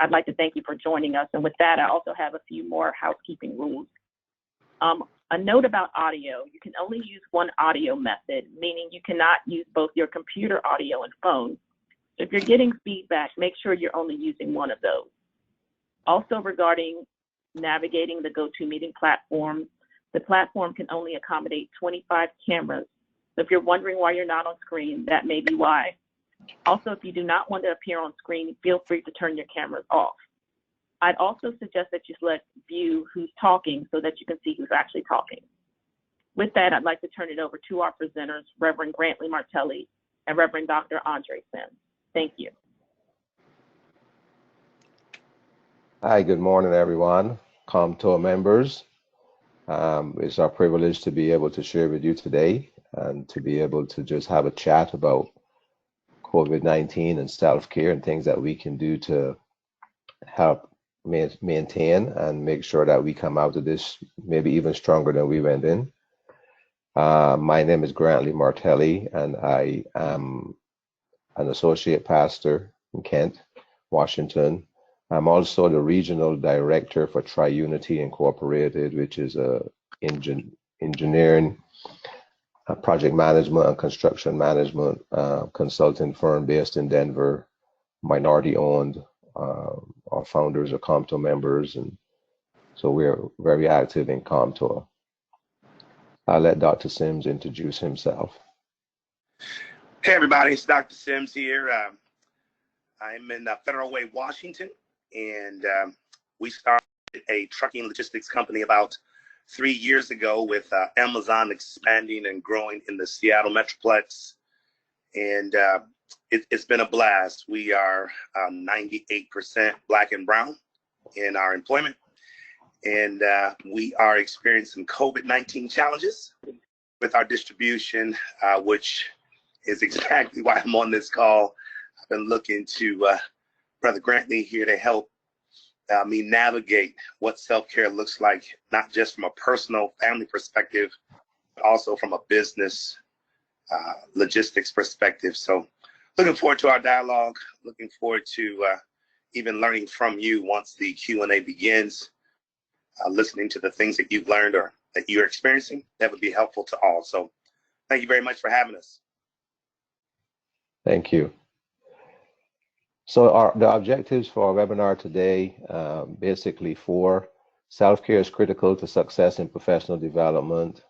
I'd like to thank you for joining us. And with that, I also have a few more housekeeping rules. A note about audio: you can only use one audio method, meaning you cannot use both your computer audio and phone. So if you're getting feedback, make sure you're only using one of those. Also, regarding navigating the GoToMeeting platform, the platform can only accommodate 25 cameras. So if you're wondering why you're not on screen, that may be why. Also, if you do not want to appear on screen, feel free to turn your cameras off. I'd also suggest that you select view who's talking so that you can see who's actually talking. With that, I'd like to turn it over to our presenters, Reverend Grantley Martelly and Reverend Dr. Andre Sims. Thank you. Hi, good morning, everyone. COMTOR members. It's our privilege to be able to share with you today and to be able to just have a chat about COVID-19 and self-care and things that we can do to help maintain and make sure that we come out of this maybe even stronger than we went in. My name is Grantley Martelly, and I am an associate pastor in Kent, Washington. I'm also the regional director for Triunity Incorporated, which is a engineering, project management and construction management consulting firm based in Denver, minority owned. Our founders are COMTOR members, and so we're very active in COMTOR. I'll let Dr. Sims introduce himself. Hey everybody, it's Dr. Sims here. I'm in Federal Way, Washington, and we started a trucking logistics company about 3 years ago with Amazon expanding and growing in the Seattle Metroplex, and it's been a blast. We are 98% Black and brown in our employment, and we are experiencing COVID-19 challenges with our distribution, which is exactly why I'm on this call. I've been looking to Brother Grantley here to help me navigate what self-care looks like, not just from a personal family perspective, but also from a business logistics perspective. So looking forward to our dialogue, looking forward to even learning from you once the Q&A begins, listening to the things that you've learned or that you're experiencing. That would be helpful to all. So thank you very much for having us. Thank you. So the objectives for our webinar today, basically 4. Self-care is critical to success in professional development.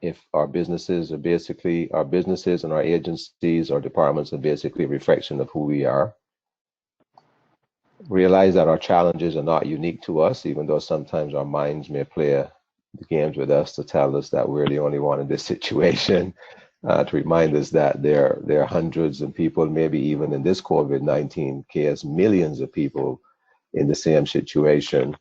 If our businesses and our agencies or departments are basically a reflection of who we are. Realize that our challenges are not unique to us, even though sometimes our minds may play games with us to tell us that we're the only one in this situation. To remind us that there are hundreds of people, maybe even in this COVID-19 case, millions of people in the same situation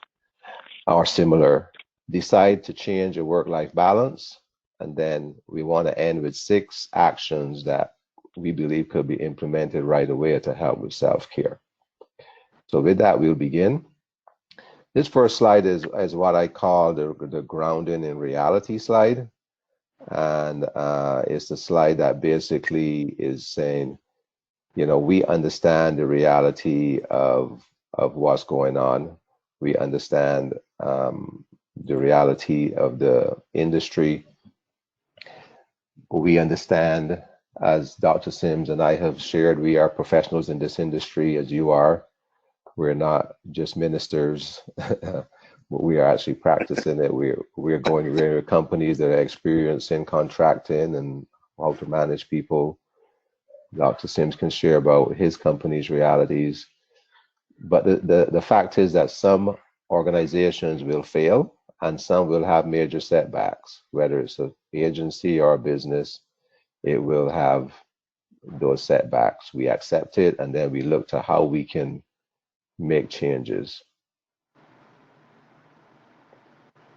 or similar. Decide to change your work-life balance. And then we want to end with 6 actions that we believe could be implemented right away to help with self-care. So with that, we'll begin. This first slide is what I call the grounding in reality slide. And it's the slide that basically is saying, you know, we understand the reality of what's going on. We understand the reality of the industry. We understand, as Dr. Sims and I have shared, we are professionals in this industry, as you are. We're not just ministers. We are actually practicing it. We're going to companies that are experienced in contracting and how to manage people. Dr. Sims can share about his company's realities. But the fact is that some organizations will fail and some will have major setbacks, whether it's an agency or a business, it will have those setbacks. We accept it, and then we look to how we can make changes.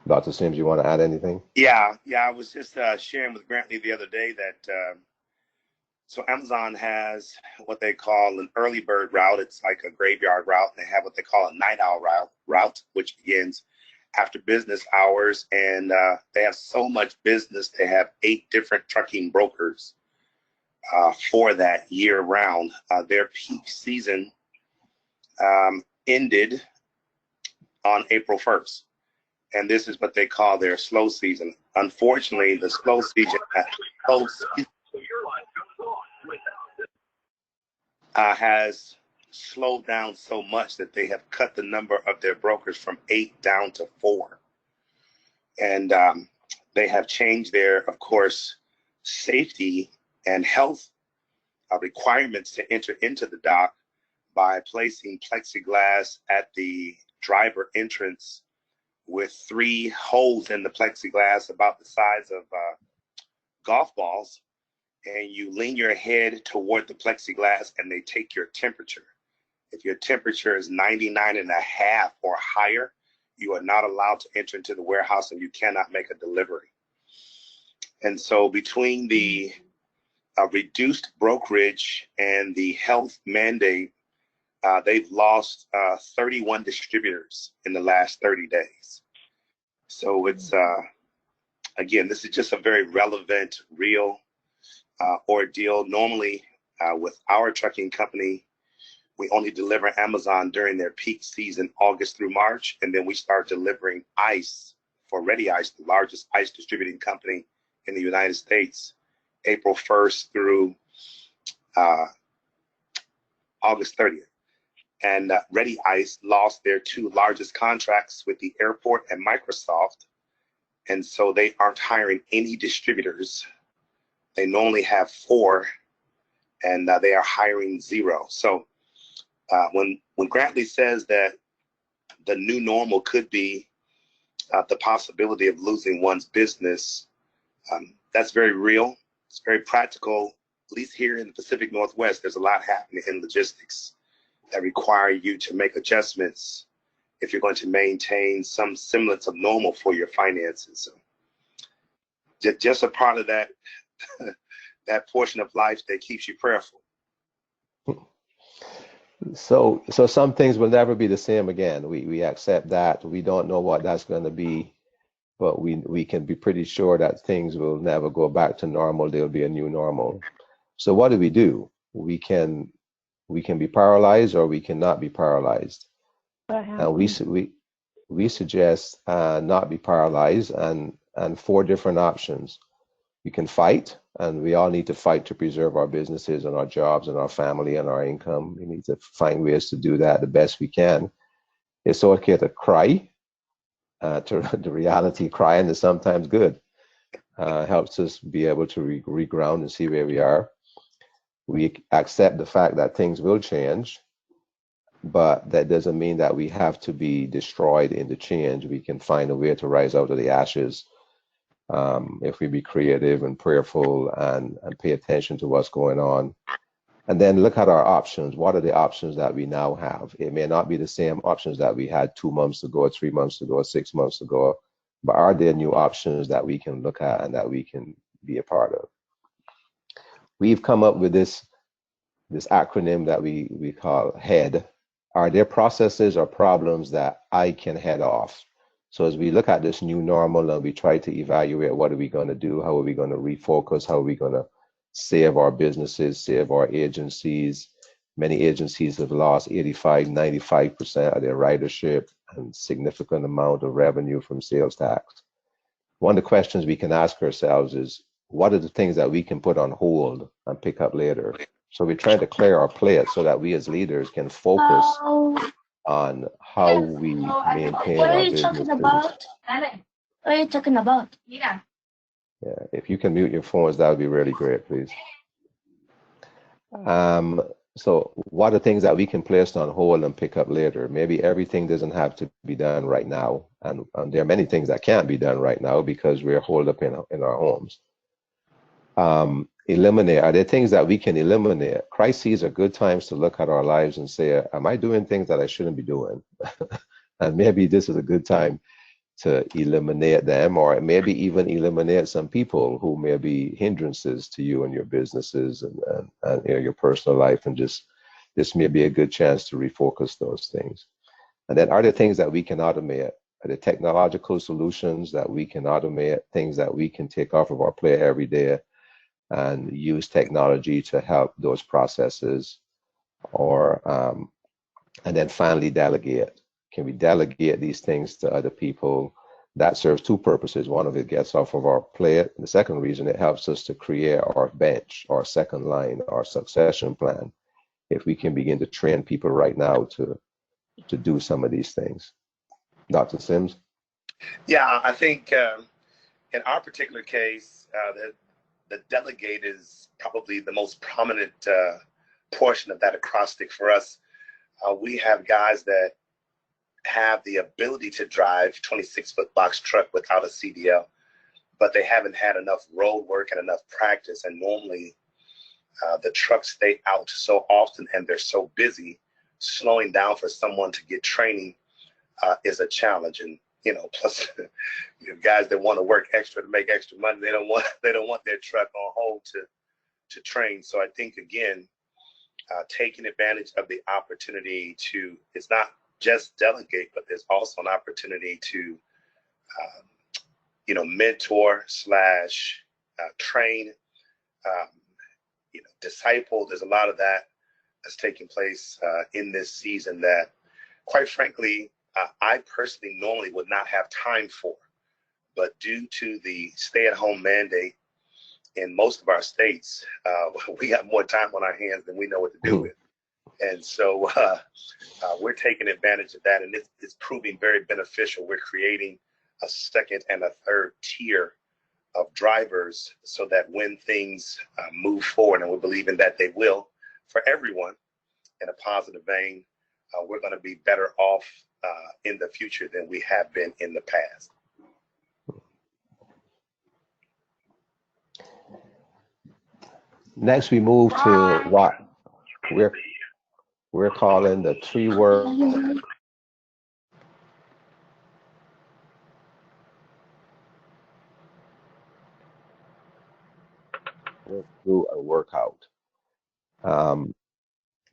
Dr. Sims, you want to add anything? Yeah, I was just sharing with Grantley the other day that so Amazon has what they call an early bird route. It's like a graveyard route. They have what they call a night owl route, which begins after business hours. And they have so much business. They have 8 different trucking brokers for that year round. Their peak season ended on April 1st. And this is what they call their slow season. Unfortunately, the slow season has slowed down so much that they have cut the number of their brokers from 8 down to 4. And they have changed their, of course, safety and health requirements to enter into the dock by placing plexiglass at the driver entrance with 3 holes in the plexiglass about the size of golf balls. And you lean your head toward the plexiglass and they take your temperature. If your temperature is 99.5 or higher, you are not allowed to enter into the warehouse and you cannot make a delivery. And so between the reduced brokerage and the health mandate, they've lost 31 distributors in the last 30 days. So it's, again, this is just a very relevant, real ordeal. Normally, with our trucking company, we only deliver Amazon during their peak season, August through March, and then we start delivering ice for Ready Ice, the largest ice distributing company in the United States, April 1st through August 30th. And Ready Ice lost their 2 largest contracts with the airport and Microsoft, and so they aren't hiring any distributors. They normally have 4, and they are hiring 0. So when Grantley says that the new normal could be the possibility of losing one's business, that's very real. It's very practical. At least here in the Pacific Northwest, there's a lot happening in logistics that require you to make adjustments if you're going to maintain some semblance of normal for your finances. So just a part of that that portion of life that keeps you prayerful. So some things will never be the same again. We accept that. We don't know what that's going to be, but we can be pretty sure that things will never go back to normal. There'll be a new normal. So what do? We can be paralyzed or we cannot be paralyzed. And we suggest not be paralyzed and 4 different options. We can fight, and we all need to fight to preserve our businesses and our jobs and our family and our income. We need to find ways to do that the best we can. It's okay to cry. To the reality, crying is sometimes good. Helps us be able to reground and see where we are. We accept the fact that things will change, but that doesn't mean that we have to be destroyed in the change. We can find a way to rise out of the ashes if we be creative and prayerful and pay attention to what's going on. And then look at our options. What are the options that we now have? It may not be the same options that we had 2 months ago, 3 months ago, 6 months ago, but are there new options that we can look at and that we can be a part of? We've come up with this acronym that we call HEAD. Are there processes or problems that I can head off? So as we look at this new normal and we try to evaluate what are we going to do, how are we going to refocus, how are we going to save our businesses, save our agencies. Many agencies have lost 85, 95% of their ridership and significant amount of revenue from sales tax. One of the questions we can ask ourselves is, what are the things that we can put on hold and pick up later? So we're trying to clear our plate so that we as leaders can focus on how we maintain our businesses. What are you talking about? Yeah, if you can mute your phones, that would be really great, please. So what are things that we can place on hold and pick up later? Maybe everything doesn't have to be done right now. And there are many things that can't be done right now because we're holed up in our homes. Eliminate. Are there things that we can eliminate? Crises are good times to look at our lives and say, am I doing things that I shouldn't be doing? And maybe this is a good time to eliminate them, or maybe even eliminate some people who may be hindrances to you and your businesses and your personal life, and just this may be a good chance to refocus those things. And then are there things that we can automate? Are there technological solutions that we can automate, things that we can take off of our plate every day and use technology to help those processes? Or And then finally, delegate. Can we delegate these things to other people? That serves two purposes. One of it gets off of our plate. And the second reason, it helps us to create our bench, our second line, our succession plan. If we can begin to train people right now to do some of these things. Dr. Sims? Yeah, I think in our particular case, the delegate is probably the most prominent portion of that acrostic for us. We have guys that have the ability to drive 26-foot box truck without a CDL, but they haven't had enough road work and enough practice. And normally the trucks stay out so often and they're so busy, slowing down for someone to get training is a challenge. And plus you have guys that want to work extra to make extra money. They don't want their truck on hold to train. So I think, again, taking advantage of the opportunity to, it's not just delegate, but there's also an opportunity to mentor slash train, disciple. There's a lot of that that's taking place in this season that, quite frankly, I personally normally would not have time for, but due to the stay-at-home mandate in most of our states, we have more time on our hands than we know what to do with. And so we're taking advantage of that, and it's proving very beneficial. We're creating a second and a third tier of drivers so that when things move forward, and we're believing that they will for everyone in a positive vein, we're going to be better off in the future than we have been in the past. Next, we move to what we're calling the 3-word through a workout.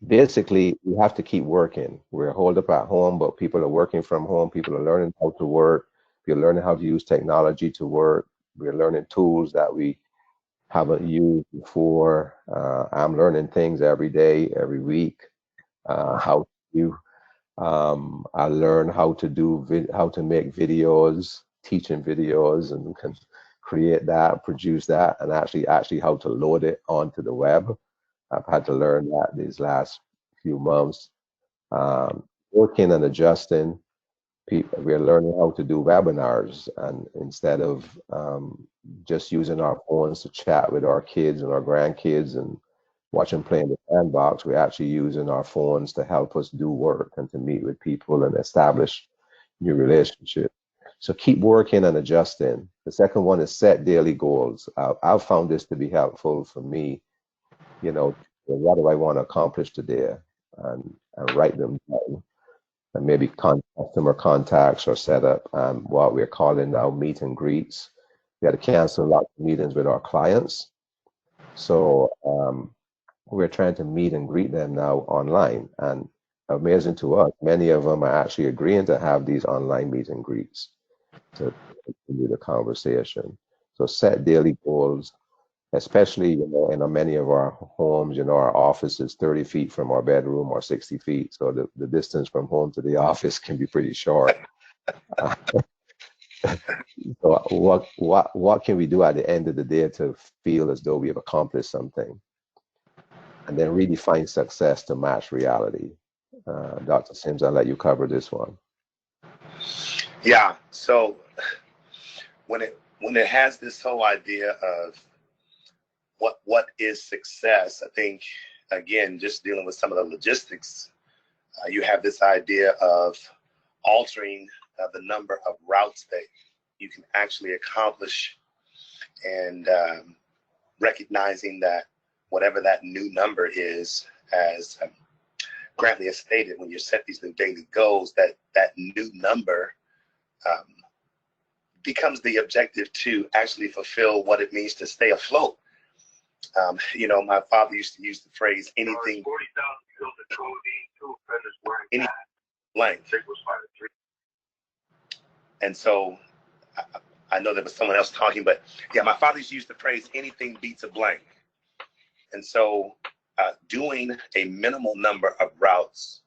Basically, we have to keep working. We're holed up at home, but people are working from home. People are learning how to work. We're learning how to use technology to work. We're learning tools that we haven't used before. I'm learning things every day, every week. How to I learn how to how to make videos, teaching videos, and can create that, produce that, and actually how to load it onto the web. I've had to learn that these last few months. Working and adjusting. We're learning how to do webinars, and instead of just using our phones to chat with our kids and our grandkids and watch them play in the sandbox, we're actually using our phones to help us do work and to meet with people and establish new relationships. So keep working and adjusting. The second one is set daily goals. I've found this to be helpful for me. What do I want to accomplish today? And write them down. And maybe customer contacts or set up what we're calling now meet and greets. We had to cancel a lot of meetings with our clients. So we're trying to meet and greet them now online. And amazing to us, many of them are actually agreeing to have these online meet and greets to continue the conversation. So set daily goals, especially in many of our homes. Our office is 30 feet from our bedroom or 60 feet, so the distance from home to the office can be pretty short. So what can we do at the end of the day to feel as though we have accomplished something, and then redefine success to match reality? Dr. Sims, I'll let you cover this one. Yeah, so when it has this whole idea of what is success, I think, again, just dealing with some of the logistics, you have this idea of altering the number of routes that you can actually accomplish, and recognizing that whatever that new number is, as Grantley has stated, when you set these new daily goals, that new number becomes the objective to actually fulfill what it means to stay afloat. My father used to use the phrase, anything blank. And so I know there was someone else talking, but yeah, my father used to use the phrase, anything beats a blank. And so doing a minimal number of routes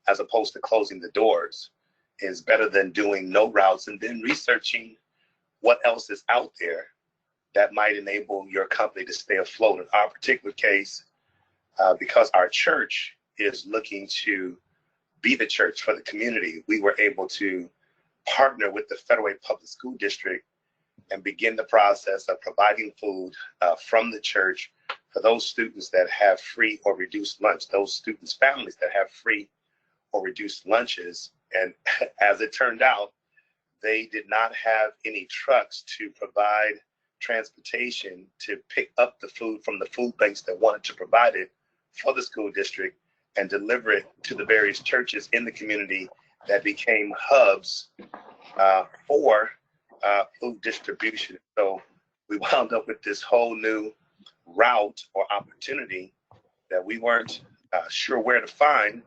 as opposed to closing the doors, is better than doing no routes and then researching what else is out there that might enable your company to stay afloat. In our particular case, because our church is looking to be the church for the community, we were able to partner with the Federal Way Public School District and begin the process of providing food from the church for those students that have free or reduced lunch, those students' families that have free or reduced lunches. And as it turned out, they did not have any trucks to provide transportation to pick up the food from the food banks that wanted to provide it for the school district and deliver it to the various churches in the community that became hubs for food distribution. So we wound up with this whole new route or opportunity that we weren't sure where to find,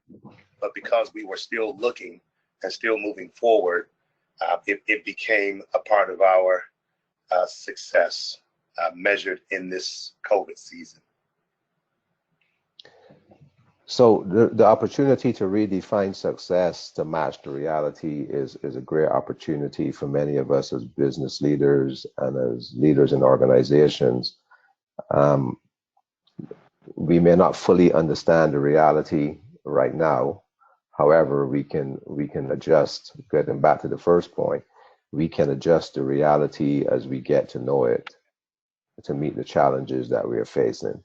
but because we were still looking and still moving forward, it became a part of our success measured in this COVID season. So the opportunity to redefine success to match the reality is a great opportunity for many of us as business leaders and as leaders in organizations. We may not fully understand the reality right now. However, we can adjust. Getting back to the first point, we can adjust the reality as we get to know it to meet the challenges that we are facing.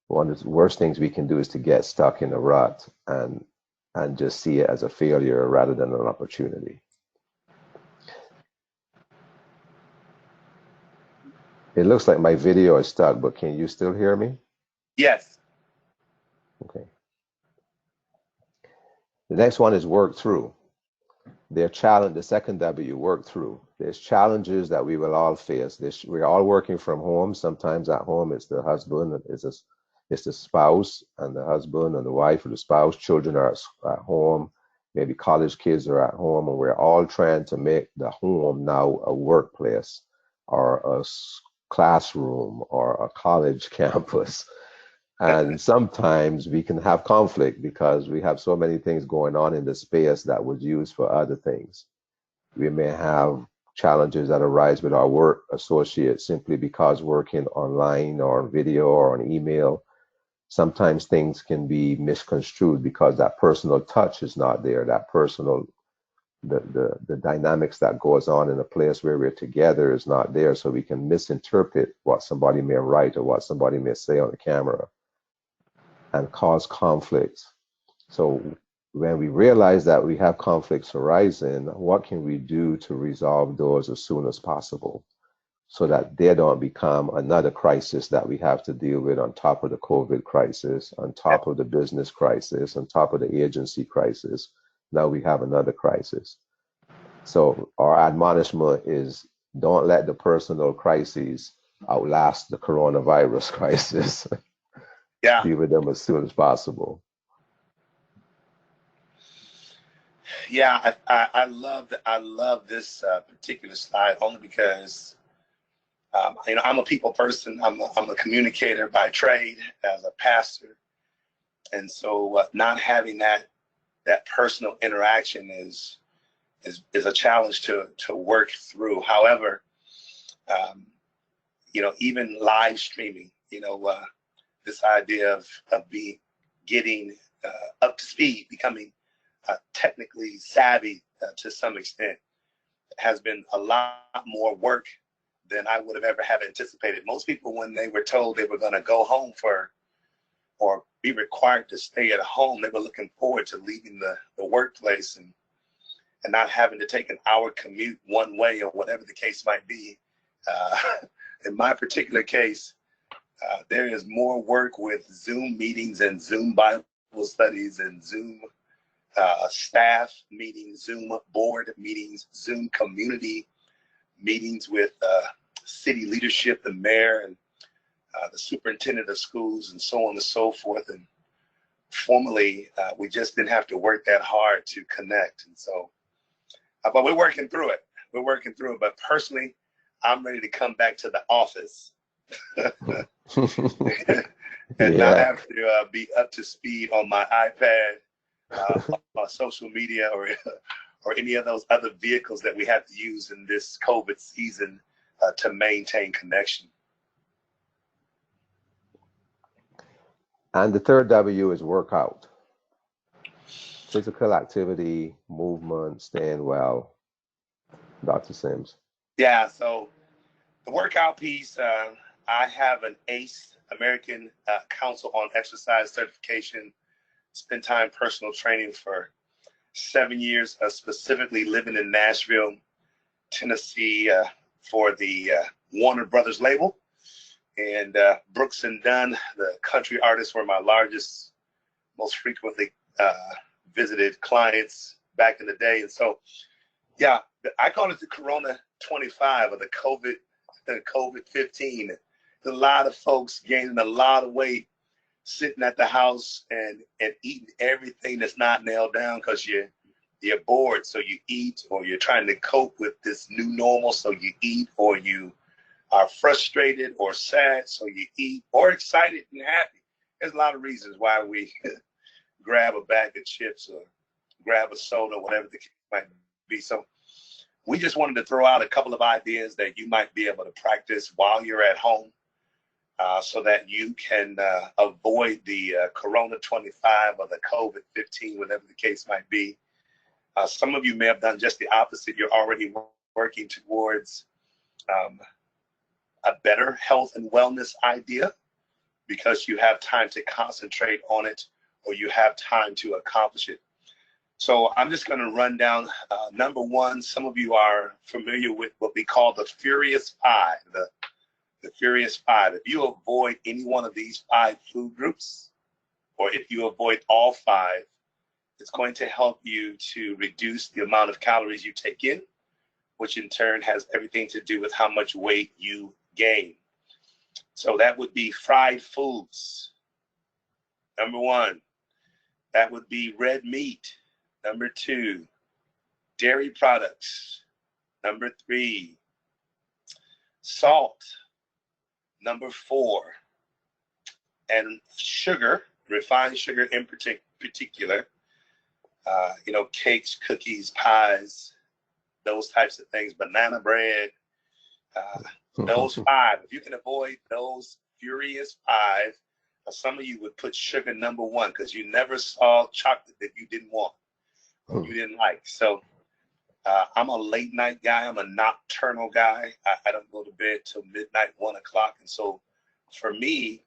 One of the worst things we can do is to get stuck in a rut and just see it as a failure rather than an opportunity. It looks like my video is stuck, but can you still hear me? Yes. Okay. The next one is work through. The second W, work through. There's challenges that we will all face. We're all working from home. Sometimes at home it's the husband, it's the spouse and the husband and the wife or the spouse. Children are at home. Maybe college kids are at home, and we're all trying to make the home now a workplace or a classroom or a college campus. And sometimes we can have conflict because we have so many things going on in the space that was used for other things. We may have challenges that arise with our work associates simply because working online or on video or on email, sometimes things can be misconstrued because that personal touch is not there, that personal, the dynamics that goes on in a place where we're together is not there, so we can misinterpret what somebody may write or what somebody may say on the camera and cause conflicts. So when we realize that we have conflicts arising, what can we do to resolve those as soon as possible so that they don't become another crisis that we have to deal with on top of the COVID crisis, on top of the business crisis, on top of the agency crisis? Now we have another crisis. So our admonishment is don't let the personal crises outlast the coronavirus crisis. Yeah. Deal with them as soon as possible. Yeah, I love this particular slide only because I'm a people person. I'm a communicator by trade as a pastor, and so not having that personal interaction is a challenge to work through. However, even live streaming, this idea of getting up to speed, becoming technically savvy to some extent, has been a lot more work than I would have ever have anticipated. Most people, when they were told they were going to go home or be required to stay at home, they were looking forward to leaving the workplace and not having to take an hour commute one way or whatever the case might be. In my particular case, there is more work with Zoom meetings and Zoom Bible studies and Zoom staff meetings, Zoom board meetings, Zoom community meetings with city leadership, the mayor and the superintendent of schools and so on and so forth. And formerly, we just didn't have to work that hard to connect. And so, but we're working through it. We're working through it. But personally, I'm ready to come back to the office. and not Yeah. have to be up to speed on my iPad, on social media, or any of those other vehicles that we have to use in this COVID season to maintain connection. And the third W is workout. Physical activity, movement, staying well. Dr. Sims. Yeah, so the workout piece, I have an ACE, American Council on Exercise certification, spent time personal training for 7 years, specifically living in Nashville, Tennessee, for the Warner Brothers label. And Brooks and Dunn, the country artists, were my largest, most frequently visited clients back in the day. And so, yeah, I call it the Corona 25 or the COVID 15. A lot of folks gaining a lot of weight, sitting at the house and eating everything that's not nailed down because you're bored, so you eat, or you're trying to cope with this new normal, so you eat, or you are frustrated or sad, so you eat, or excited and happy. There's a lot of reasons why we grab a bag of chips or grab a soda, whatever the case might be. So we just wanted to throw out a couple of ideas that you might be able to practice while you're at home, so that you can avoid the Corona 25 or the COVID 15, whatever the case might be. Some of you may have done just the opposite. You're already working towards a better health and wellness idea because you have time to concentrate on it, or you have time to accomplish it. So I'm just going to run down number one. Some of you are familiar with what we call the Furious Five, the Furious Five. If you avoid any one of these 5 food groups, or if you avoid all 5, it's going to help you to reduce the amount of calories you take in, which in turn has everything to do with how much weight you gain. So that would be fried foods, number 1. That would be red meat, number 2. Dairy products, number 3. Salt, number 4. And sugar, refined sugar in particular, cakes, cookies, pies, those types of things, banana bread, those 5. If you can avoid those Furious 5, some of you would put sugar number 1 because you never saw chocolate that you didn't want or you didn't like. So I'm a late night guy. I'm a nocturnal guy. I don't go to bed till midnight, 1 o'clock. And so for me,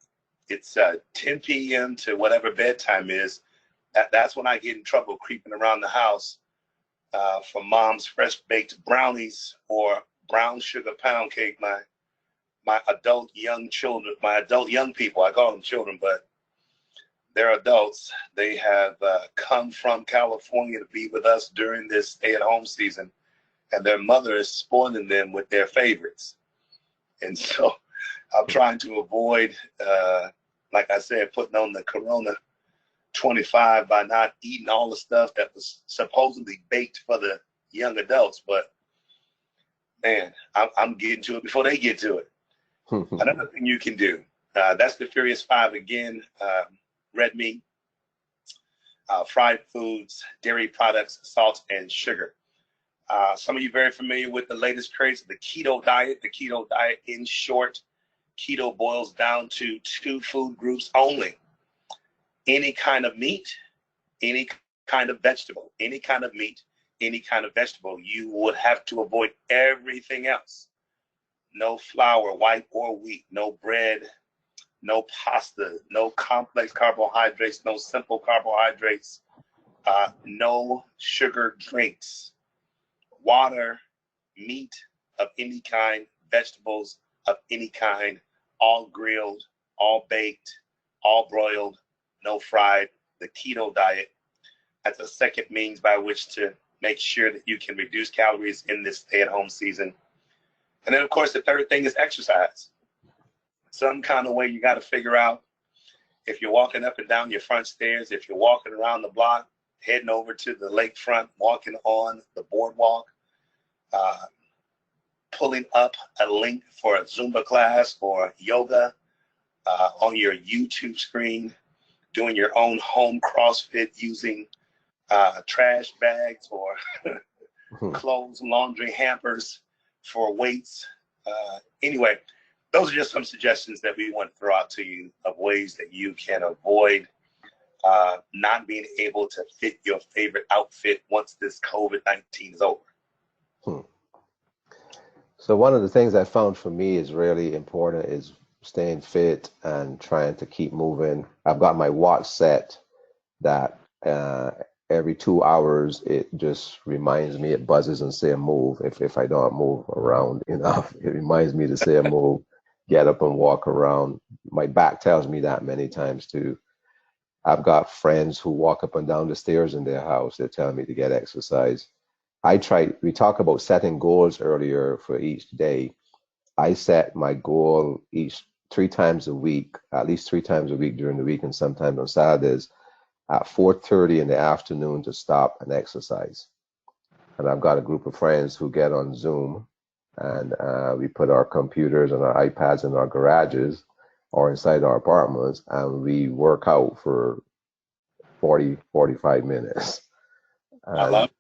it's 10 p.m. to whatever bedtime is. That's when I get in trouble creeping around the house for mom's fresh baked brownies or brown sugar pound cake. My adult young children, my adult young people, I call them children, but they're adults. They have come from California to be with us during this stay-at-home season, and their mother is spoiling them with their favorites. And so I'm trying to avoid, like I said, putting on the Corona 25 by not eating all the stuff that was supposedly baked for the young adults. But man, I'm getting to it before they get to it. Another thing you can do, that's the Furious 5 again: red meat, fried foods, dairy products, salt, and sugar. Some of you very familiar with the latest craze of the keto diet. The keto diet, in short, keto boils down to 2 food groups only: any kind of meat, any kind of vegetable. Any kind of meat, any kind of vegetable. You would have to avoid everything else. No flour, white or wheat, no bread, no pasta, no complex carbohydrates, no simple carbohydrates, no sugar drinks, water, meat of any kind, vegetables of any kind, all grilled, all baked, all broiled, no fried. The keto diet, that's a second means by which to make sure that you can reduce calories in this stay-at-home season. And then, of course, the third thing is exercise. Some kind of way you got to figure out, if you're walking up and down your front stairs, if you're walking around the block, heading over to the lakefront, walking on the boardwalk, pulling up a link for a Zumba class or yoga, on your YouTube screen, doing your own home CrossFit using trash bags or clothes, laundry hampers for weights. Anyway, those are just some suggestions that we want to throw out to you of ways that you can avoid not being able to fit your favorite outfit once this COVID-19 is over. So one of the things I found for me is really important is staying fit and trying to keep moving. I've got my watch set that every 2 hours it just reminds me, it buzzes and say move. If I don't move around enough, it reminds me to say move, get up and walk around. My back tells me that many times too. I've got friends who walk up and down the stairs in their house. They're telling me to get exercise. We talked about setting goals earlier for each day. I set my goal each 3 times a week, at least 3 times a week during the week and sometimes on Saturdays at 4:30 in the afternoon to stop and exercise. And I've got a group of friends who get on Zoom and we put our computers and our iPads in our garages or inside our apartments and we work out for 40, 45 minutes. I love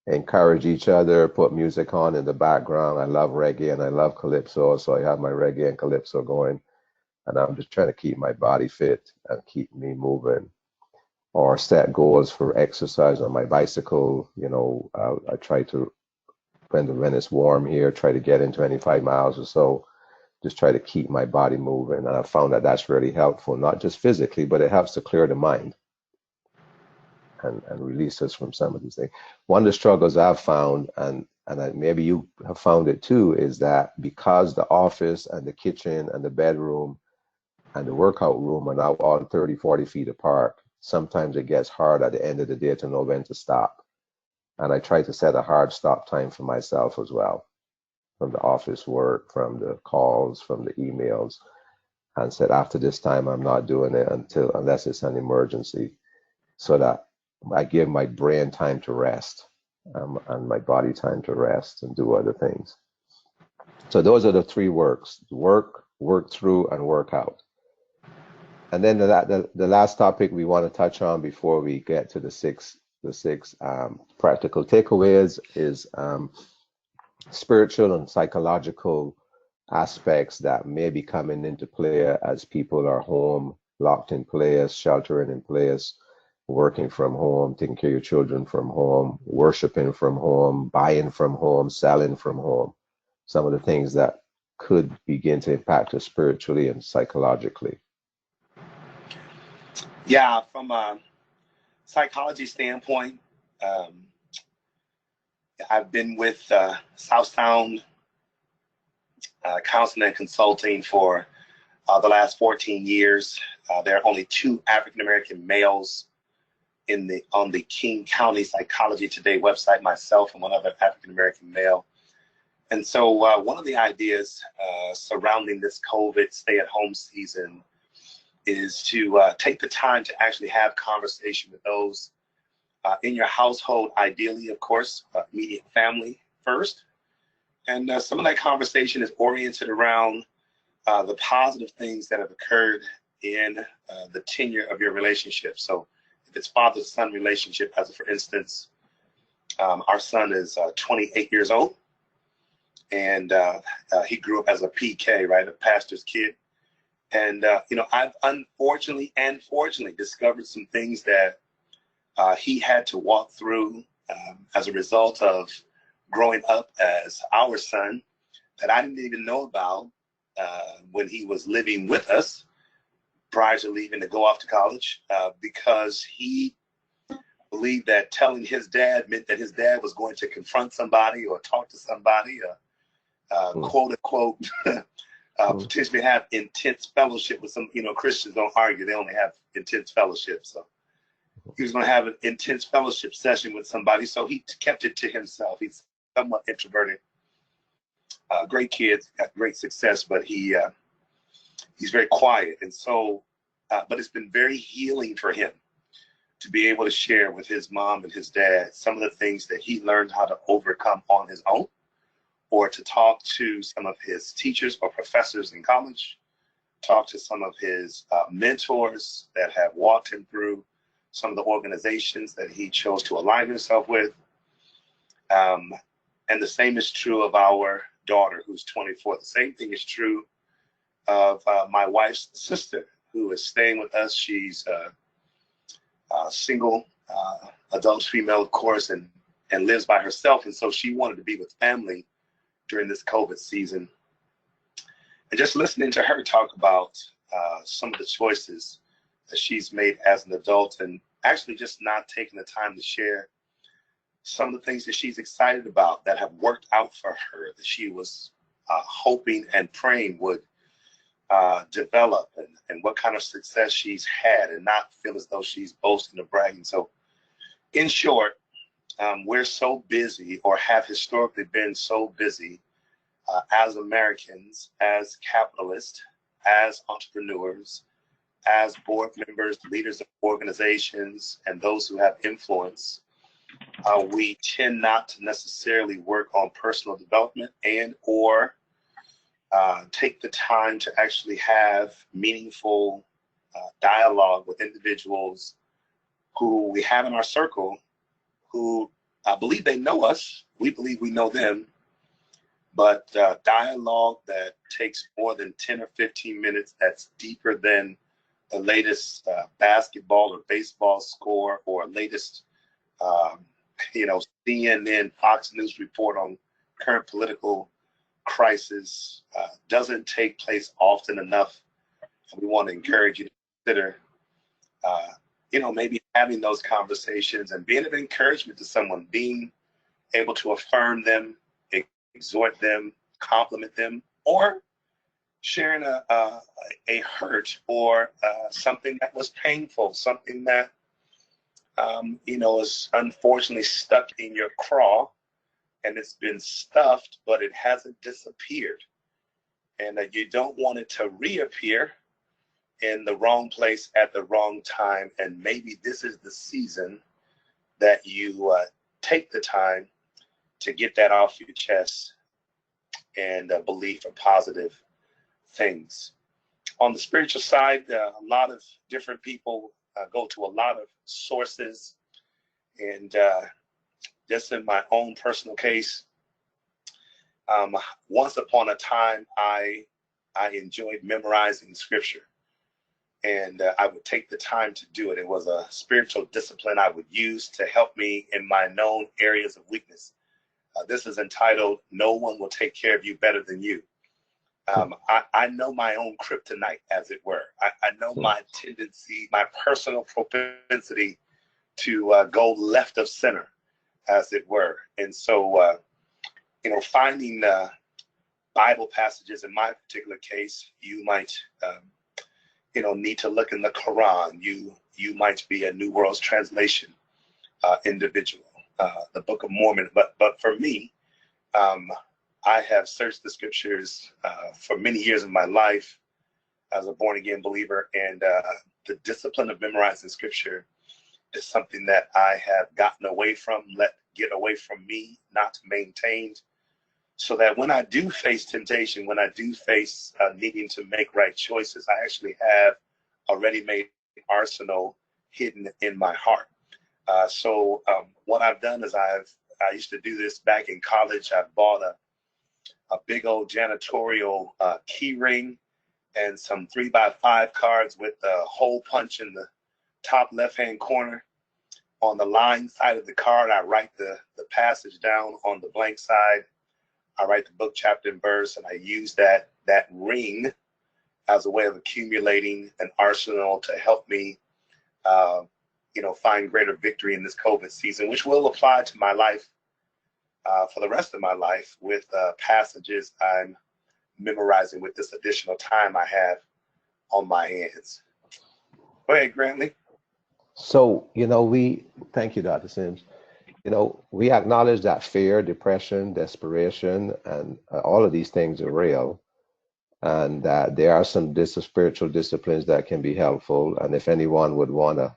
Encourage each other, put music on in the background. I love reggae and I love calypso, so I have my reggae and calypso going, and I'm just trying to keep my body fit and keep me moving. Or set goals for exercise on my bicycle. You know, I try to, when it's warm here, try to get in 25 miles or so, just try to keep my body moving. And I found that that's really helpful, not just physically, but it helps to clear the mind and release us from some of these things. One of the struggles I've found, and maybe you have found it too, is that because the office and the kitchen and the bedroom and the workout room are now all 30, 40 feet apart, sometimes it gets hard at the end of the day to know when to stop. And I try to set a hard stop time for myself as well, from the office work, from the calls, from the emails, and said after this time I'm not doing it unless it's an emergency, so that I give my brain time to rest and my body time to rest and do other things. So those are the 3 works: work, work through, and work out. And then the last topic we want to touch on before we get to the six practical takeaways is spiritual and psychological aspects that may be coming into play as people are home, locked in place, sheltering in place, working from home, taking care of your children from home, worshiping from home, buying from home, selling from home. Some of the things that could begin to impact us spiritually and psychologically. Yeah, from a psychology standpoint, I've been with Southtown Counseling and Consulting for the last 14 years. There are only 2 African-American males on the King County Psychology Today website, myself and one other African-American male. And so one of the ideas surrounding this COVID stay-at-home season is to take the time to actually have conversation with those in your household, ideally, of course, immediate family first. And some of that conversation is oriented around the positive things that have occurred in the tenure of your relationship. So if it's father-son relationship, as for instance, our son is 28 years old, and he grew up as a PK, right, a pastor's kid. And, I've unfortunately and fortunately discovered some things that he had to walk through as a result of growing up as our son that I didn't even know about when he was living with us prior to leaving to go off to college, because he believed that telling his dad meant that his dad was going to confront somebody or talk to somebody, quote unquote, potentially have intense fellowship with some, Christians don't argue, they only have intense fellowship. So he was going to have an intense fellowship session with somebody. So he kept it to himself. He's somewhat introverted, great kid, got great success, but he's very quiet. And so, but it's been very healing for him to be able to share with his mom and his dad some of the things that he learned how to overcome on his own, or to talk to some of his teachers or professors in college, talk to some of his mentors that have walked him through some of the organizations that he chose to align himself with. And the same is true of our daughter, who's 24. The same thing is true of my wife's sister, who is staying with us. She's a single adult female, of course, and lives by herself. And so she wanted to be with family during this COVID season. And just listening to her talk about some of the choices that she's made as an adult, and actually just not taking the time to share some of the things that she's excited about that have worked out for her, that she was hoping and praying would develop, and what kind of success she's had, and not feel as though she's boasting or bragging. So in short, we're so busy, or have historically been so busy, as Americans, as capitalists, as entrepreneurs, as board members, leaders of organizations, and those who have influence, we tend not to necessarily work on personal development and or take the time to actually have meaningful dialogue with individuals who we have in our circle, who believe they know us, we believe we know them, but dialogue that takes more than 10 or 15 minutes, that's deeper than the latest basketball or baseball score, or latest CNN, Fox News report on current political crisis, doesn't take place often enough. And we want to encourage you to consider, maybe having those conversations and being of encouragement to someone, being able to affirm them, exhort them, compliment them, or sharing a hurt or something that was painful, something that is unfortunately stuck in your craw, and it's been stuffed, but it hasn't disappeared. And you don't want it to reappear in the wrong place at the wrong time. And maybe this is the season that you take the time to get that off your chest and believe for positive things. On the spiritual side, a lot of different people go to a lot of sources, and just in my own personal case, once upon a time, I enjoyed memorizing scripture, and I would take the time to do it. It was a spiritual discipline I would use to help me in my known areas of weakness. This is entitled, "No One Will Take Care of You Better Than You." I know my own kryptonite, as it were. I know my tendency, my personal propensity to go left of center, as it were. And so, finding Bible passages, in my particular case, you might, need to look in the Quran. You might be a New World Translation individual, the Book of Mormon. But for me, I have searched the scriptures for many years of my life as a born-again believer, and the discipline of memorizing scripture is something that I have gotten away from, let get away from me, not maintained, so that when I do face temptation, when I do face needing to make right choices, I actually have a ready-made arsenal hidden in my heart. So what I've done is I used to do this back in college. I bought a big old janitorial key ring and some 3x5 cards with a hole punch in the top left-hand corner. On the line side of the card, I write the passage down. On the blank side, I write the book, chapter, and verse, and I use that ring as a way of accumulating an arsenal to help me, find greater victory in this COVID season, which will apply to my life for the rest of my life, with passages I'm memorizing with this additional time I have on my hands. Go ahead, Grantley. So, we thank you, Dr. Sims. We acknowledge that fear, depression, desperation, and all of these things are real, and that there are some spiritual disciplines that can be helpful. And if anyone would want to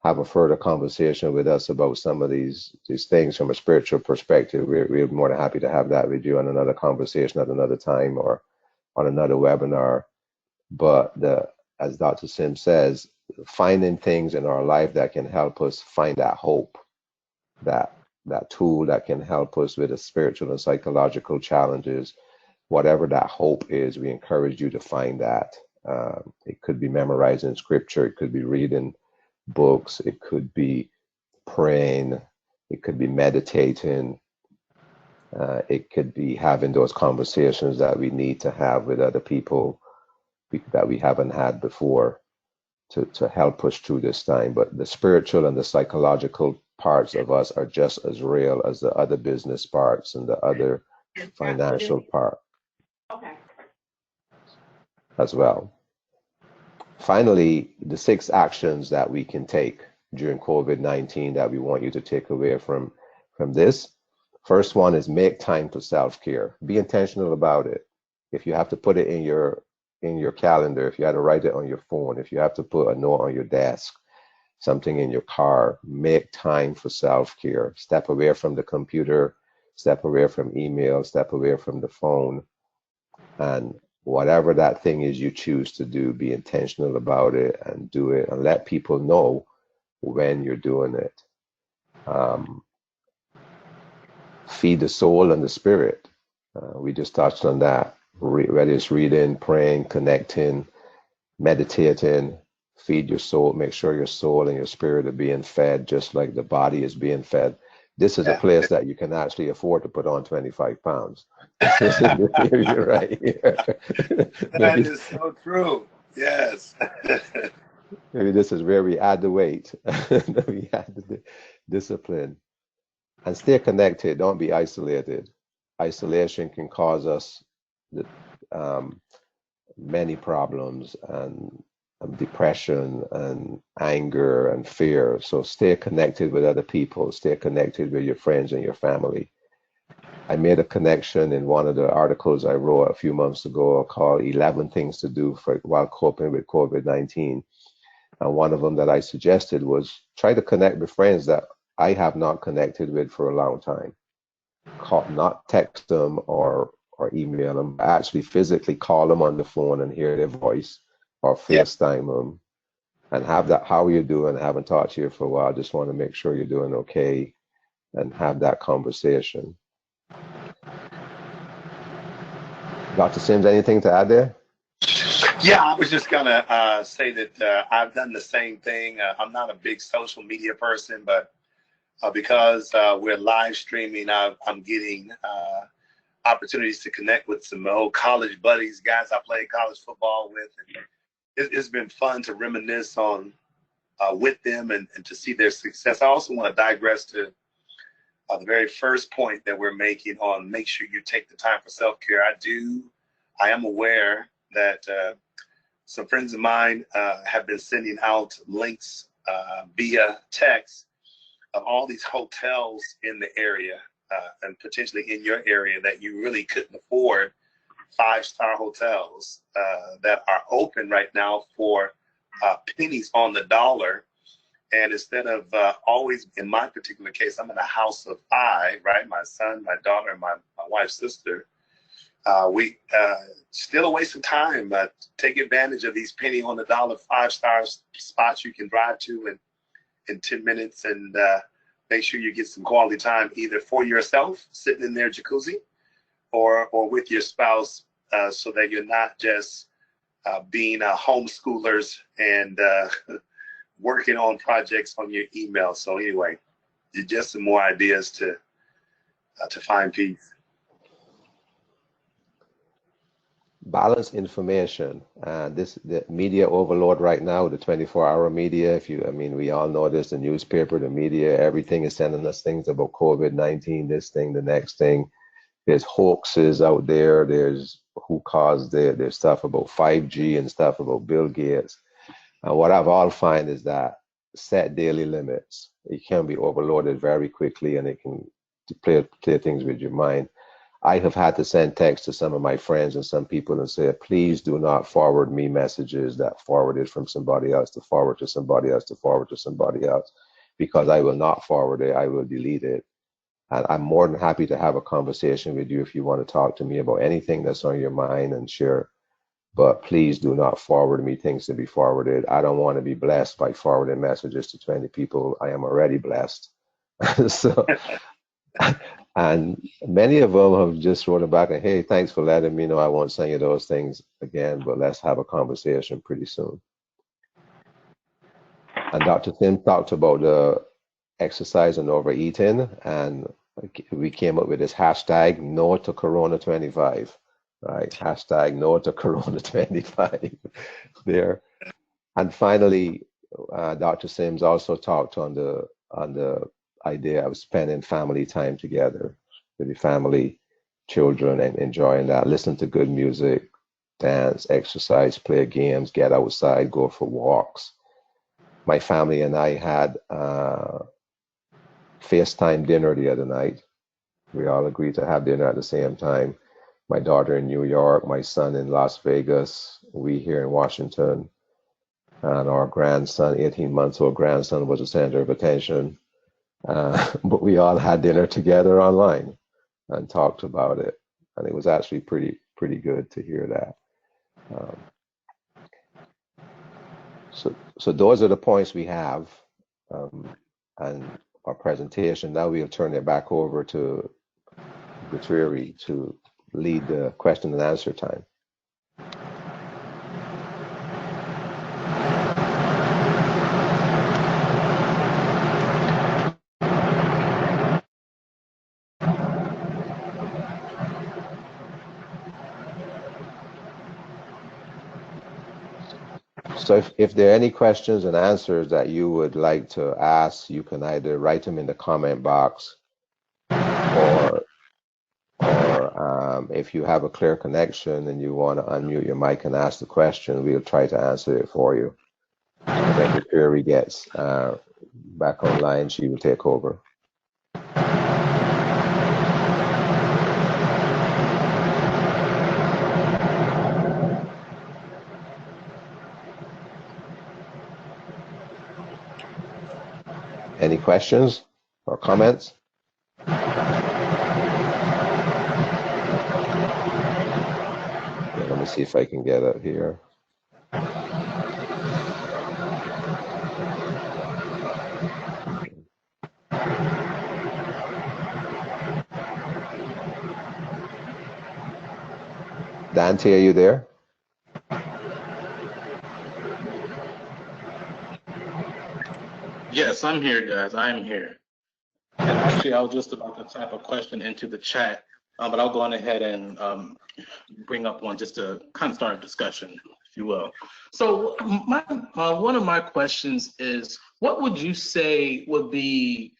have a further conversation with us about some of these things from a spiritual perspective, we're more than happy to have that with you on another conversation at another time or on another webinar. But as Dr. Sim says, finding things in our life that can help us find that hope, that tool that can help us with the spiritual and psychological challenges, whatever that hope is, we encourage you to find that. It could be memorizing scripture, it could be reading books, it could be praying, it could be meditating, it could be having those conversations that we need to have with other people that we haven't had before to help us through this time. But the spiritual and the psychological parts of us are just as real as the other business parts and the other financial part as well. Finally, the 6 actions that we can take during COVID-19 that we want you to take away from this. First one is make time for self-care. Be intentional about it. If you have to put it in your calendar, if you had to write it on your phone, if you have to put a note on your desk, something in your car, make time for self-care. Step away from the computer, step away from email, step away from the phone, and whatever that thing is you choose to do, be intentional about it and do it, and let people know when you're doing it. Feed the soul and the spirit. We just touched on that. Whether it's reading, praying, connecting, meditating, feed your soul. Make sure your soul and your spirit are being fed just like the body is being fed. This is a place that you can actually afford to put on 25 pounds. You're right. That is so true. Yes. Maybe this is where we add the weight. We add the discipline. And stay connected. Don't be isolated. Isolation can cause us many problems and depression and anger and fear. So stay connected with other people. Stay connected with your friends and your family. I made a connection in one of the articles I wrote a few months ago called 11 Things to Do while Coping with COVID-19. And one of them that I suggested was try to connect with friends that I have not connected with for a long time. Not text them or email them, but actually physically call them on the phone and hear their voice, or FaceTime them and have that, how are you doing? I haven't talked to you for a while. Just want to make sure you're doing okay and have that conversation. Dr. Sims, anything to add there? Yeah, I was just gonna say that I've done the same thing. I'm not a big social media person, but because we're live streaming, I'm getting opportunities to connect with some old college buddies, guys I played college football with. And it's been fun to reminisce on with them and to see their success. I also want to digress to the very first point that we're making on make sure you take the time for self-care. I am aware that some friends of mine have been sending out links via text of all these hotels in the area and potentially in your area that you really couldn't afford, 5-star hotels that are open right now for pennies on the dollar. And instead of always, in my particular case, I'm in a house of 5, right? My son, my daughter, and my wife's sister. We still a waste of time. Take advantage of these penny on the dollar 5-star spots you can drive to in 10 minutes and make sure you get some quality time either for yourself sitting in their jacuzzi or with your spouse so that you're not just being homeschoolers and working on projects on your email. So anyway, just some more ideas to find peace. Balance information. The media overload right now, the 24-hour media. We all know this, the newspaper, the media, everything is sending us things about COVID-19, this thing, the next thing. There's hoaxes out there. There's who caused it. There's stuff about 5G and stuff about Bill Gates. And what I've all find is that set daily limits. It can be overloaded very quickly and it can play things with your mind. I have had to send text to some of my friends and some people and say, please do not forward me messages that forwarded from somebody else to forward to somebody else to forward to somebody else, because I will not forward it. I will delete it. And I'm more than happy to have a conversation with you if you want to talk to me about anything that's on your mind and share but please do not forward me things to be forwarded. I don't want to be blessed by forwarding messages to 20 people. I am already blessed. So, and many of them have just wrote back and, hey, thanks for letting me know. I won't send you those things again, but let's have a conversation pretty soon. And Dr. Tim talked about the exercise and overeating, and we came up with this hashtag no to Corona 25, right? Hashtag no to Corona 25 there. And finally, Dr. Sims also talked on the idea of spending family time together with the family, children, and enjoying that. Listen to good music, dance, exercise, play games, get outside, go for walks. My family and I had FaceTime dinner the other night. We all agreed to have dinner at the same time. My daughter in New York, my son in Las Vegas, we here in Washington, and our grandson, 18-month-old grandson, was the center of attention. But we all had dinner together online and talked about it, and it was actually pretty good to hear that. So those are the points we have, and our presentation. Now we'll turn it back over to Gutierrez to lead the question and answer time. So if there are any questions and answers that you would like to ask, you can either write them in the comment box, or if you have a clear connection and you want to unmute your mic and ask the question, we'll try to answer it for you. And when Gutierrez gets back online, she will take over. Any questions or comments? Let me see if I can get up here. Dante, are you there? Yes, I'm here, guys. I'm here. And actually, I was just about to type a question into the chat, but I'll go on ahead and bring up one just to kind of start a discussion, if you will. So one of my questions is, what would you say would be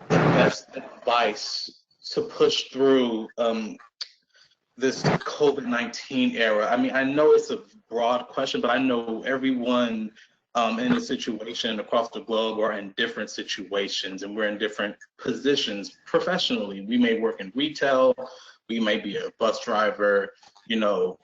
the best advice to push through this COVID-19 era? I mean, I know it's a broad question, but I know everyone in a situation across the globe are in different situations, and we're in different positions professionally. We may work in retail, we may be a bus driver, you know,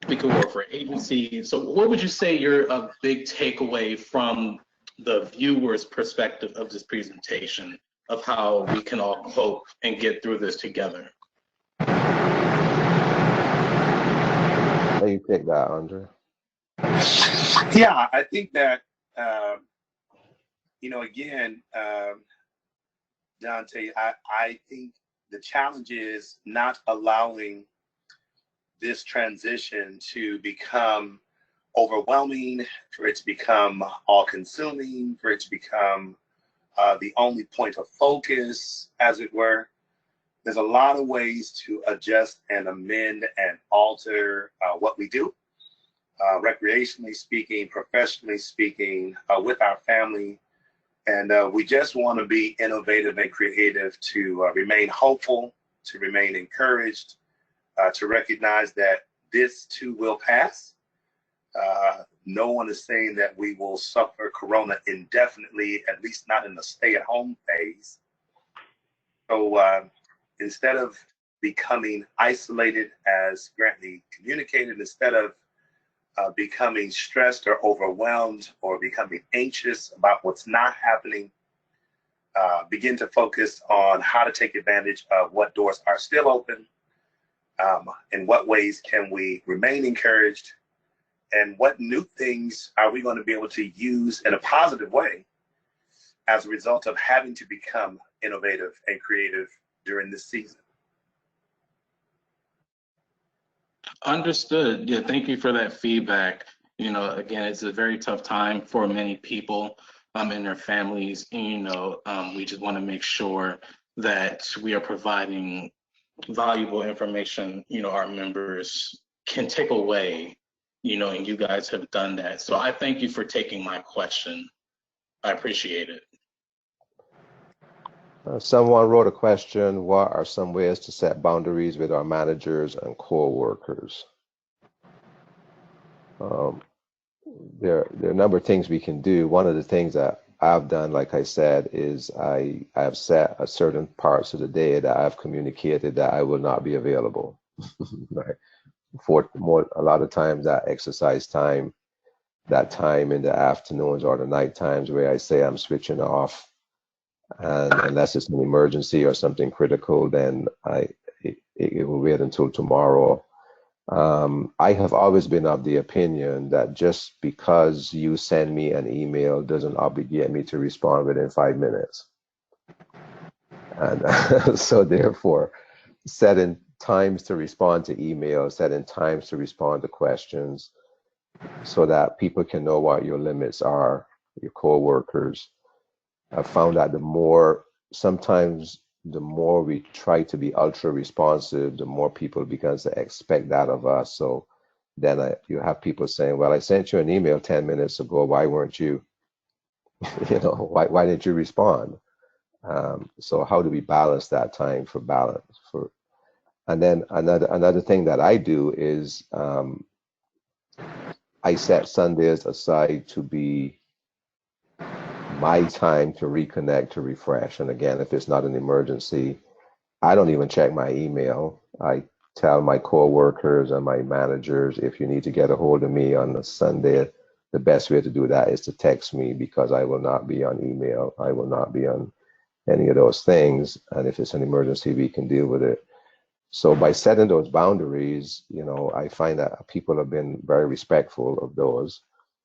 we could work for an agency. So what would you say a big takeaway from the viewer's perspective of this presentation of how we can all cope and get through this together? How you pick that, Andre? Yeah, I think that, again, Dante, I think the challenge is not allowing this transition to become overwhelming, for it to become all-consuming, for it to become the only point of focus, as it were. There's a lot of ways to adjust and amend and alter what we do. Recreationally speaking, professionally speaking, with our family. And we just want to be innovative and creative to remain hopeful, to remain encouraged, to recognize that this too will pass. No one is saying that we will suffer Corona indefinitely, at least not in the stay-at-home phase. So instead of becoming isolated, as Grantley communicated, instead of becoming stressed or overwhelmed or becoming anxious about what's not happening, begin to focus on how to take advantage of what doors are still open. In what ways can we remain encouraged, And what new things are we going to be able to use in a positive way as a result of having to become innovative and creative during this season? Understood. Yeah, thank you for that feedback. You know, again, it's a very tough time for many people and their families. And, you know, we just want to make sure that we are providing valuable information, you know, our members can take away, you know, and you guys have done that. So I thank you for taking my question. I appreciate it. Someone wrote a question, what are some ways to set boundaries with our managers and co-workers? There are a number of things we can do. One of the things that I've done, like I said, is I have set a certain parts of the day that I've communicated that I will not be available. Right. A lot of times that exercise time, that time in the afternoons or the night times where I say I'm switching off, and unless it's an emergency or something critical, then it will wait until tomorrow. I have always been of the opinion that just because you send me an email doesn't obligate me to respond within 5 minutes. And so therefore, setting times to respond to emails, setting times to respond to questions so that people can know what your limits are, your coworkers. I've found that sometimes the more we try to be ultra responsive, the more people begin to expect that of us. So then you have people saying, well, I sent you an email 10 minutes ago. Why weren't you, why didn't you respond? So how do we balance that time for balance? And then another thing that I do is I set Sundays aside to be my time to reconnect, to refresh. And again, if it's not an emergency, I don't even check my email. I tell my coworkers and my managers, if you need to get a hold of me on a Sunday, the best way to do that is to text me, because I will not be on email. I will not be on any of those things. And if it's an emergency, we can deal with it. So by setting those boundaries, I find that people have been very respectful of those.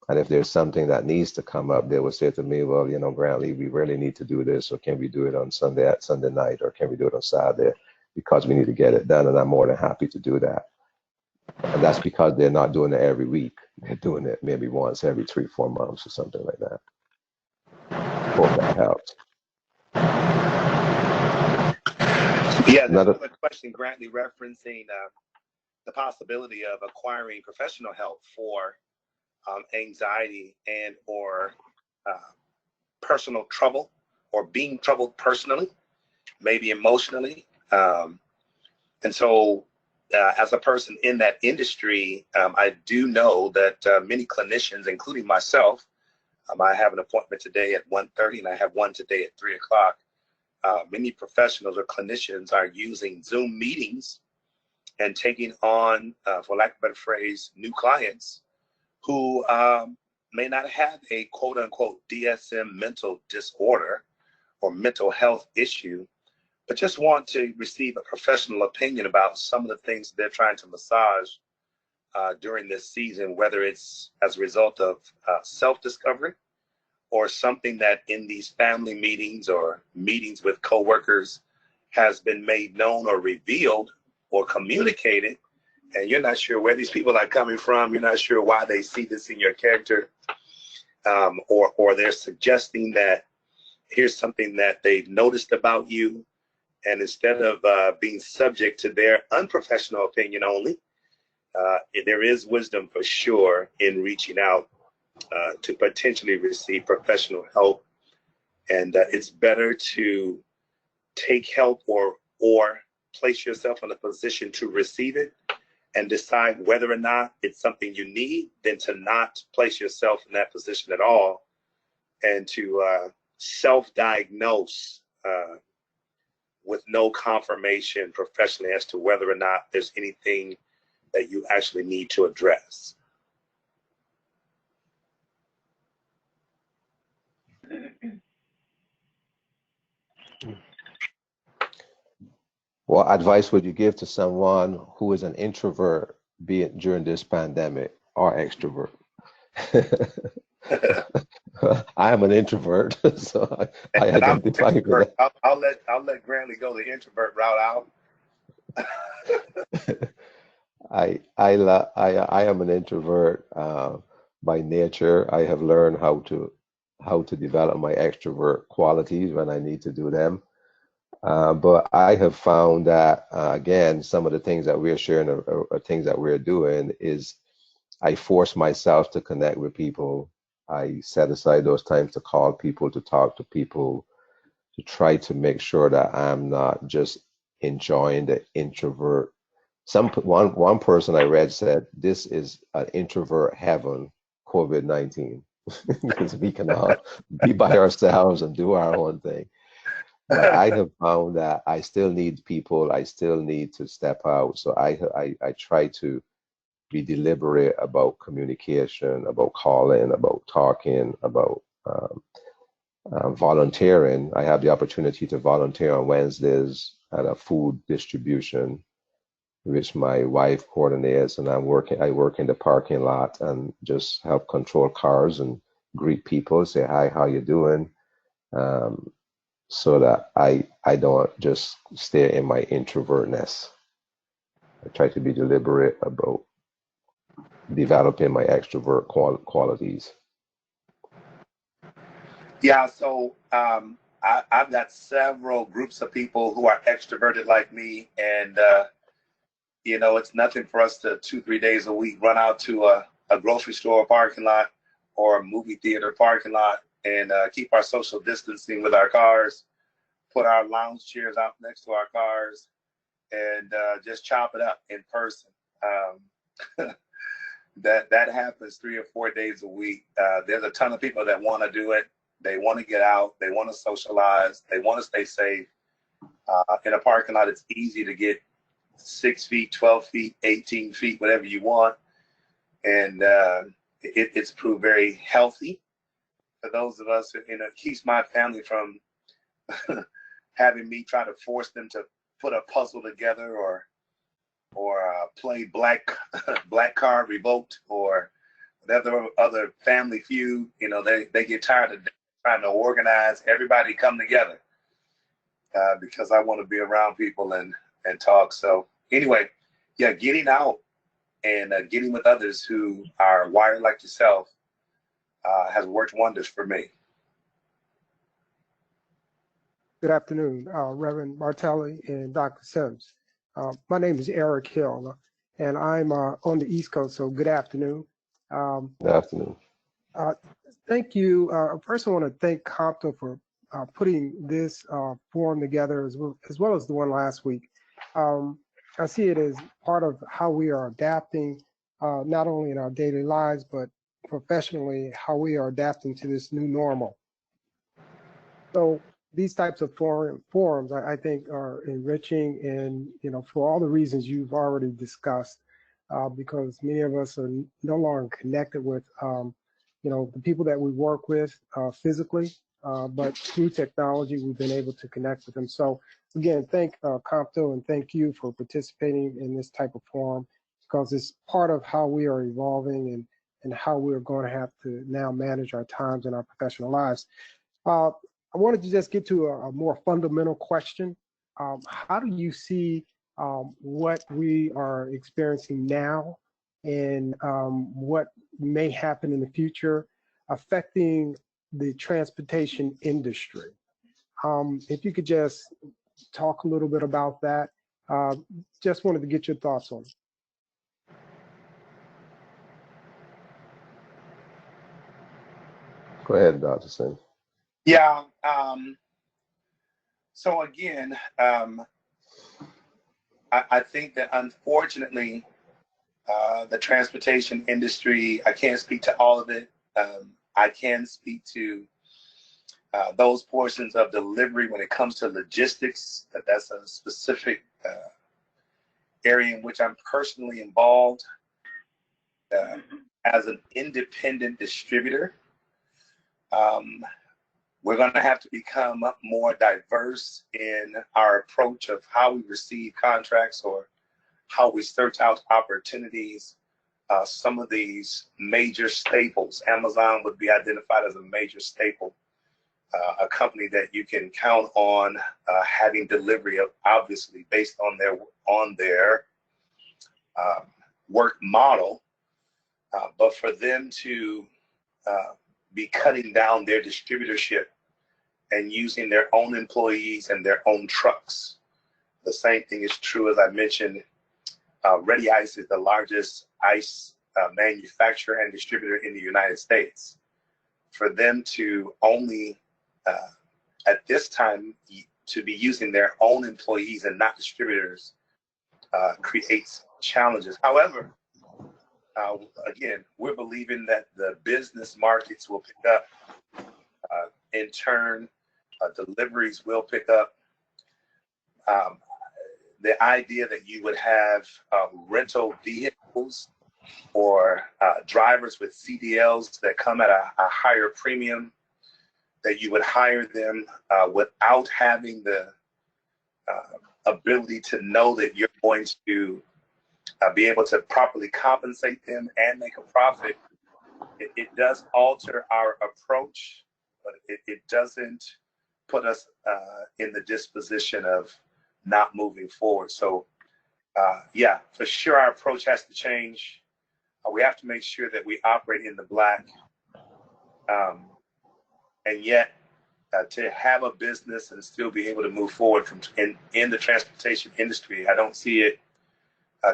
And if there's something that needs to come up, they will say to me, well, Grantley, we really need to do this, or can we do it on Sunday at Sunday night, or can we do it on Saturday, because we need to get it done. And I'm more than happy to do that. And that's because they're not doing it every week. They're doing it maybe once every 3-4 months or something like that. Hope that helps. Yeah, another question, Grantley, referencing the possibility of acquiring professional help for anxiety and or personal trouble, or being troubled personally, maybe emotionally. And so as a person in that industry, I do know that many clinicians, including myself, I have an appointment today at 1:30 and I have one today at 3 o'clock. Many professionals or clinicians are using Zoom meetings and taking on, for lack of a better phrase, new clients who may not have a quote unquote DSM mental disorder or mental health issue, but just want to receive a professional opinion about some of the things they're trying to massage during this season, whether it's as a result of self-discovery or something that in these family meetings or meetings with coworkers has been made known or revealed or communicated, and you're not sure where these people are coming from. You're not sure why they see this in your character, or they're suggesting that here's something that they've noticed about you. And instead of being subject to their unprofessional opinion only, there is wisdom for sure in reaching out to potentially receive professional help. And it's better to take help or place yourself in a position to receive it and decide whether or not it's something you need, than to not place yourself in that position at all and to self-diagnose with no confirmation professionally as to whether or not there's anything that you actually need to address. What advice would you give to someone who is an introvert, be it during this pandemic? or extrovert. I am an introvert, so I And I'm identify with introvert. that. I'll let Grantley go the introvert route out. I am an introvert by nature. I have learned how to develop my extrovert qualities when I need to do them. But I have found that again, some of the things that we're sharing or things that we're doing is I force myself to connect with people. I set aside those times to call people, to talk to people, to try to make sure that I'm not just enjoying the introvert. One person I read said this is an introvert heaven, COVID-19, because we can all be by ourselves and do our own thing. But I have found that I still need people. I still need to step out. So I try to be deliberate about communication, about calling, about talking, about volunteering. I have the opportunity to volunteer on Wednesdays at a food distribution, which my wife coordinates, and I work in the parking lot and just help control cars and greet people, say hi, how you doing, so that I don't just stay in my introvertness. I try to be deliberate about developing my extrovert qualities. Yeah, so I've got several groups of people who are extroverted like me, and you know, it's nothing for us to 2-3 days a week run out to a grocery store parking lot or a movie theater parking lot and keep our social distancing with our cars, put our lounge chairs out next to our cars, and just chop it up in person. That happens 3 or 4 days a week. There's a ton of people that want to do it. They want to get out. They want to socialize. They want to stay safe. In a parking lot, it's easy to get 6 feet, 12 feet, 18 feet, whatever you want. And it's proved very healthy for those of us. And it keeps my family from having me try to force them to put a puzzle together or play black card revoked or whatever other family feud. You know, they get tired of trying to organize everybody come together because I want to be around people and talk. So anyway, yeah, getting out and getting with others who are wired like yourself has worked wonders for me. Good afternoon, Reverend Martelly and Dr. Sims. My name is Eric Hill, and I'm on the East Coast, so good afternoon. Good afternoon. Thank you. First, I want to thank Compton for putting this forum together as well as the one last week. I see it as part of how we are adapting, not only in our daily lives, but professionally, how we are adapting to this new normal. So these types of forums, I think, are enriching, and for all the reasons you've already discussed, because many of us are no longer connected with, the people that we work with physically, but through technology, we've been able to connect with them. So again, thank Compto and thank you for participating in this type of forum, because it's part of how we are evolving and how we're going to have to now manage our times in our professional lives. I wanted to just get to a more fundamental question. How do you see what we are experiencing now and what may happen in the future affecting the transportation industry? If you could just talk a little bit about that. Just wanted to get your thoughts on it. Go ahead, Dr. Singh. Yeah. So again, I think that unfortunately, the transportation industry, I can't speak to all of it. I can speak to those portions of delivery when it comes to logistics. That's a specific area in which I'm personally involved as an independent distributor. We're going to have to become more diverse in our approach of how we receive contracts or how we search out opportunities some of these major staples. Amazon would be identified as a major staple, a company that you can count on having delivery of, obviously based on their work model. But for them to be cutting down their distributorship and using their own employees and their own trucks. The same thing is true, as I mentioned, Ready Ice is the largest ice manufacturer and distributor in the United States. For them to only, at this time, to be using their own employees and not distributors creates challenges. However, again, we're believing that the business markets will pick up. In turn, deliveries will pick up. The idea that you would have rental vehicles or drivers with CDLs that come at a higher premium, that you would hire them without having the ability to know that you're going to be able to properly compensate them and make a profit. It does alter our approach, but it doesn't put us in the disposition of not moving forward. So yeah, for sure our approach has to change. We have to make sure that we operate in the black, and yet to have a business and still be able to move forward in the transportation industry. I don't see it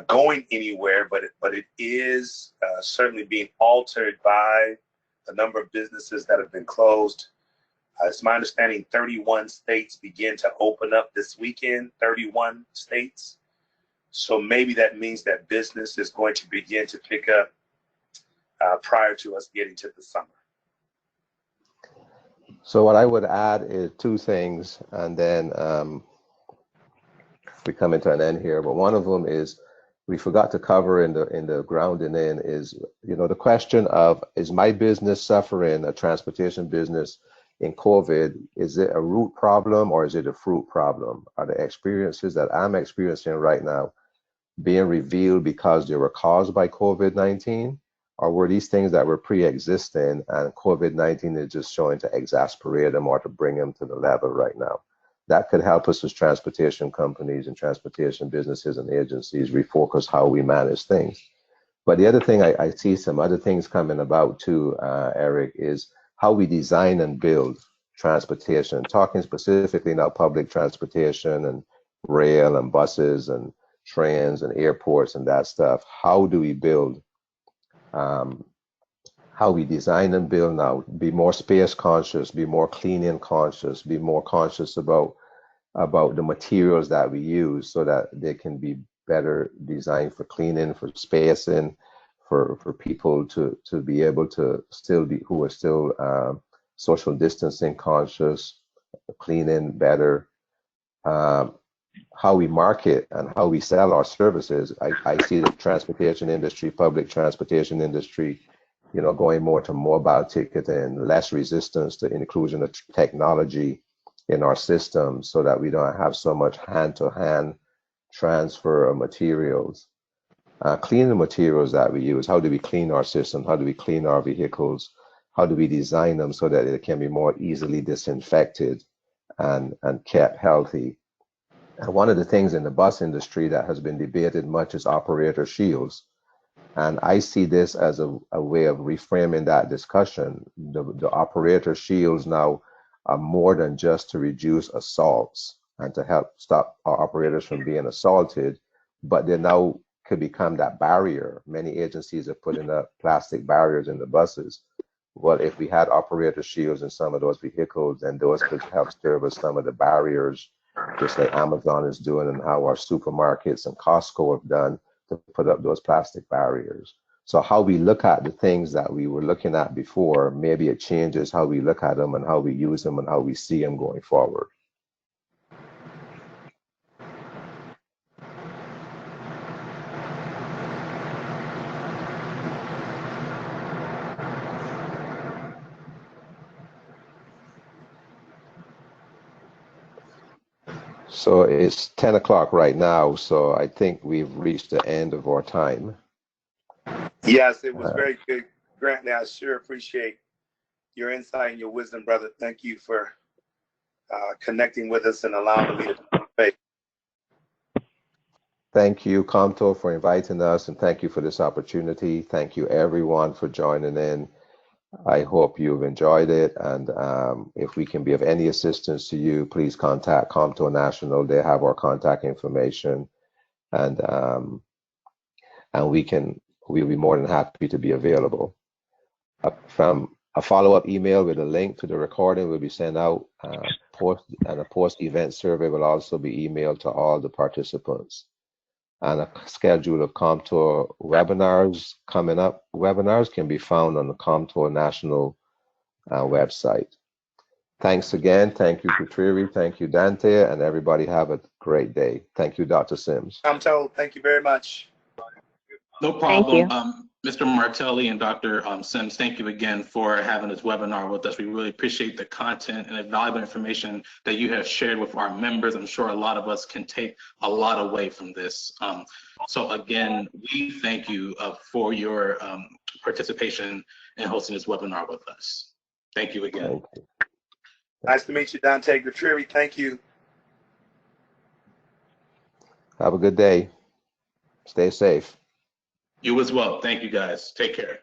going anywhere, but it is certainly being altered by the number of businesses that have been closed. It's my understanding 31 states begin to open up this weekend, 31 states. So maybe that means that business is going to begin to pick up prior to us getting to the summer. So what I would add is two things, and then we come into an end here. But one of them is we forgot to cover in the grounding in is, you know, the question of, is my business suffering, a transportation business, in COVID? Is it a root problem or is it a fruit problem? Are the experiences that I'm experiencing right now being revealed because they were caused by COVID-19? Or were these things that were pre-existing and COVID-19 is just showing to exasperate them or to bring them to the level right now? That could help us as transportation companies and transportation businesses and agencies refocus how we manage things. But the other thing, I see some other things coming about too, Eric, is how we design and build transportation, talking specifically now public transportation and rail and buses and trains and airports and that stuff. How do we build, how we design and build now, be more space conscious, be more cleaning conscious, be more conscious about the materials that we use so that they can be better designed for cleaning, for spacing, for people to be able to still be, who are still social distancing conscious, cleaning better, how we market and how we sell our services. I see the transportation industry, public transportation industry, you know, going more to mobile ticketing, less resistance to inclusion of technology in our systems so that we don't have so much hand-to-hand transfer of materials. Clean the materials that we use. How do we clean our system? How do we clean our vehicles? How do we design them so that it can be more easily disinfected and kept healthy? And one of the things in the bus industry that has been debated much is operator shields. And I see this as a way of reframing that discussion. The operator shields now are more than just to reduce assaults and to help stop our operators from being assaulted, but they now could become that barrier. Many agencies are putting up plastic barriers in the buses. Well, if we had operator shields in some of those vehicles, then those could help serve as some of the barriers, just like Amazon is doing and how our supermarkets and Costco have done to put up those plastic barriers. So how we look at the things that we were looking at before, maybe it changes how we look at them and how we use them and how we see them going forward. So it's 10 o'clock right now, so I think we've reached the end of our time. Yes, it was very good, Grantley. I sure appreciate your insight and your wisdom, brother. Thank you for connecting with us and allowing me to participate. Thank you, Comto, for inviting us, and thank you for this opportunity. Thank you, everyone, for joining in. I hope you've enjoyed it, and if we can be of any assistance to you, please contact Comto National. They have our contact information, and we'll be more than happy to be available. From a follow-up email with a link to the recording will be sent out. A post-event survey will also be emailed to all the participants. And a schedule of Comtour webinars coming up. Webinars can be found on the Comtour National website. Thanks again. Thank you, Kutriri. Thank you, Dante. And everybody have a great day. Thank you, Dr. Sims. I'm told. Thank you very much. No problem. Mr. Martelli and Dr. Sims, thank you again for having this webinar with us. We really appreciate the content and the valuable information that you have shared with our members. I'm sure a lot of us can take a lot away from this. So again, we thank you for your participation in hosting this webinar with us. Thank you again. Thank you. Nice to meet you, Dante Gutrieri. Thank you. Have a good day. Stay safe. You as well. Thank you, guys. Take care.